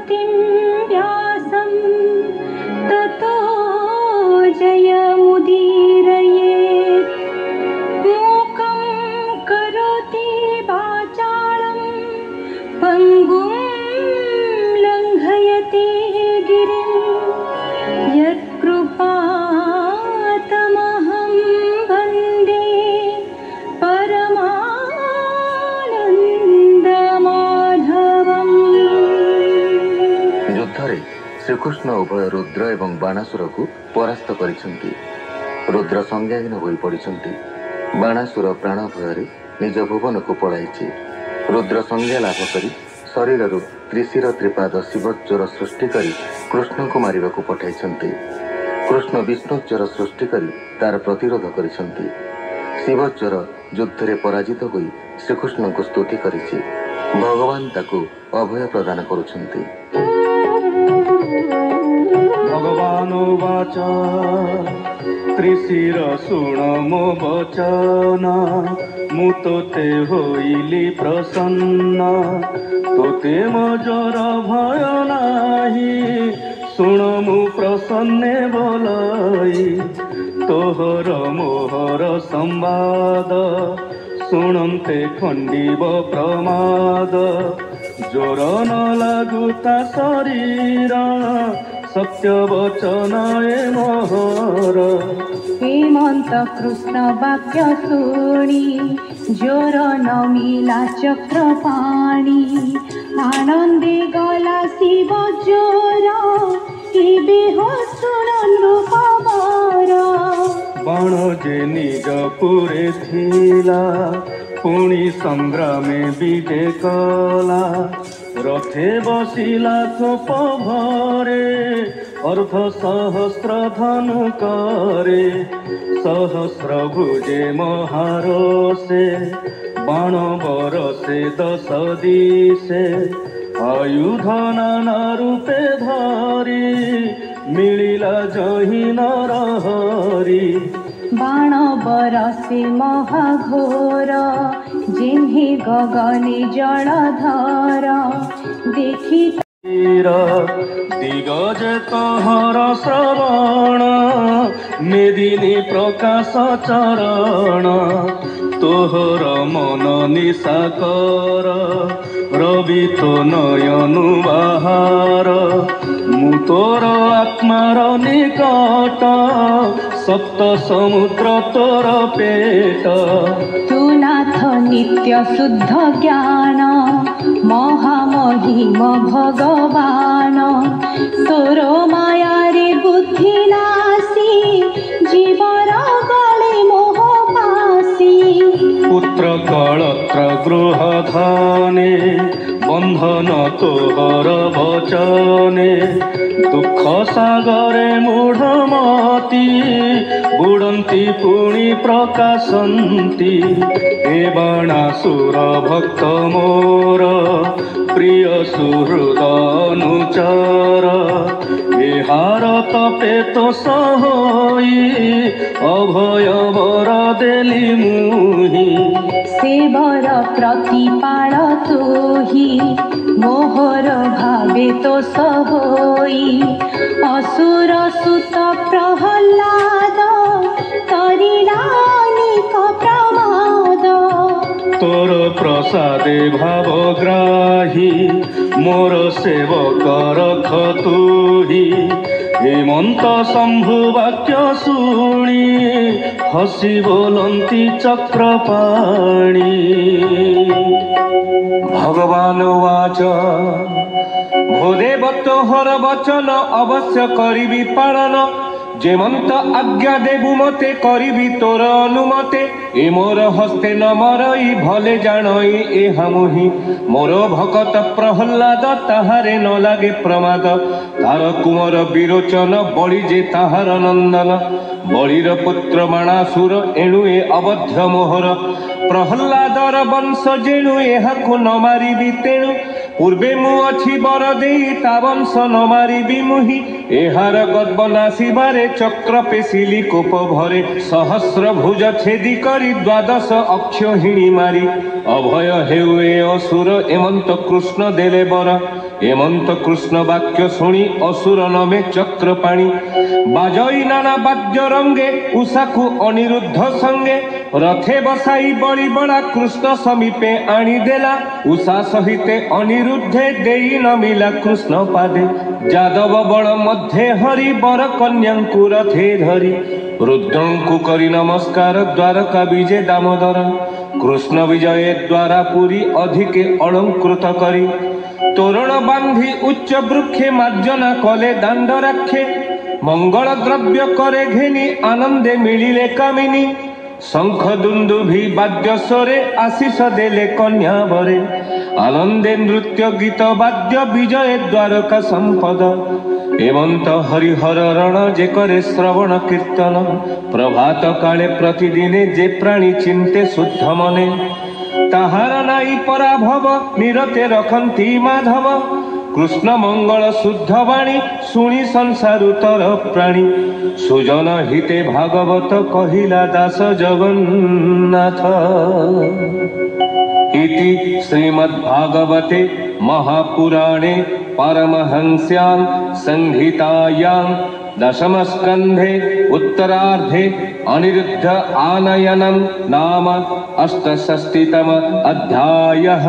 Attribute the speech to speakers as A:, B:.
A: गतिं व्यासं ततो जयमुदीरयेत्। मूकं करोति वाचालं पङ्गुं लङ्घयति गिरिं यत्कृपातमहं वन्दे परमानन्दमाधवम्।
B: युद्धरे श्रीकृष्ण उभय रुद्र एवं बाणासुर को परास्त करिसेंति। रुद्र संज्ञाहीन होई पड़िसेंति। बाणासुर प्राण भୟରେ निज भुवन को पळाइछि। रुद्र संज्ञा लाभ करी शरीर त्रिशिर त्रिपाद शिवज्वर सृष्टि करी कृष्ण को मारिबा को पठाइछन्ति। कृष्ण विष्णुज्वर सृष्टि करी तार प्रतिरोध करिसेंति। शिवज्वर युद्ध रे पराजित होई श्रीकृष्ण को स्तुति करिछि। भगवान ताकू अभय प्रदान करुछन्ति।
C: भगवान वाच त्रिशिर शुण मो वचन मु तोते होइली प्रसन्न तोते मजर भय नाही शुण मु प्रसन्ने बोलाई तोहर मोहर संवाद शुणन्ते खंडिब प्रमाद जोर न लागुता शरीर सत्य वचन ए मोहर।
A: हेमंत कृष्ण वाक्य शुणी जोर न मिला चक्र पाणी आनंदे गला शिव जोर शुण नृपवर।
C: बाण जे निज पुरे थिला पुणी संग्रामे विजय कला रथे बसिला थोप भरे अर्ध सहस्र धनु करे सहस्र भुजे महारोषे बाण बरसे दश दिशे आयुध नाना रूपे धरी मिलिला जहि नरहरि।
A: बाण बरसे महाघोर जिन्हे गगने जलधर देखि
C: दिगज तोहर श्रवण मेदिनी प्रकाश चरण तोहर मन निशा कर रवि तो नयनु बाहार मु तोर आत्मार निकट सप्त समुद्र तोर पेट।
A: तू नाथ नित्य शुद्ध ज्ञान महामहिम भगवान तोर माया रे बुद्धि नासी जीवर गले मोह पासी।
C: पुत्र कलत्र गृह धाने बंधन तोहर वचने दुख सागरे मूढ़मती बुड़ंती पुणी प्रकाशंती हे बाणासुर भक्त मोर प्रिय सुहृद अनुचर हे हार तपे तो सहोई अभय वर देली मुहि।
A: सेवर प्रतिपाल तोहि मोहर भावे तो सहोई असुर सुत प्रहलाद करिलानिक प्रमाद।
C: तोर प्रसादे भावग्राही मोर सेवक रख तुहि हेमंत शंभु वाक्य शुणी हसी बोलंती चक्रपाणी।
D: भगवान वाच भोदेव तोहर वचन अवश्य करिबी पालन जेमंत आज्ञा देबु मते करिबी तोर अनुमते ए मोर हस्ते न मरई भले जानई ए हामुहि मोर भकत प्रहलाद ताहारे न लागे प्रमाद तार कुंवर विरोचन बळी जे ताहार नंदन बळीर पुत्र बाणासुर एणु ए अवध्य मोहर प्रहलादर वंश जेणु एहाकु न मारिबी तेणु पूर्वे मु अच्छी बर दे ता वंश न मारिबी मुहि एहार गर्व नासिबारे चक्र पेशिली कोप भरे सहस्र भुज छेदी करी द्वादश अक्षहिणी मारी अभय हेउए असुर एमंत कृष्ण देले बर एमंत कृष्ण वाक्य शुणी असुर नमे चक्र पाणी बाजई नाना वाद्य रंगे उषाकु अनिरुद्ध संगे रथे बसाई बड़ी बड़ा कृष्ण समीपे आनी देला उषा सहिते अनिरुद्धे देई नमिला कृष्ण पादे जादव बड़ मध्ये हरि बर कन्यांकु रथे धरी रुद्रंकु करी नमस्कार द्वारका विजय दामोदर कृष्ण विजय द्वारा पुरी अधिके अलंकृत करी तोरण बांधी उच्च वृक्षे मार्जना कले दांड राखे मंगल द्रव्य करे घेनी आनंदे मिलिले कामिनी शंख दुंदुभि वाद्य स्वरे आशीष देले कन्या भरे आनंदे नृत्य गीत वाद्य विजय द्वारका संपद एवंत हरिहर रण जे करे श्रवण कीर्तन प्रभात काले प्रतिदिने जे प्राणी चिंते शुद्ध मने ताहार नाई पराभव निरते रखंती माधव कृष्ण मंगल शुद्ध वाणी शुणी संसारुतर प्राणी सुजन हिते भागवत कहिला दास जगन्नाथ इति श्रीमद्भागवते महापुराणे परमहंस्यां संहितायां दशमस्कन्धे उत्तरार्धे अनिरुद्ध आनयनं नाम 68तम अध्यायः।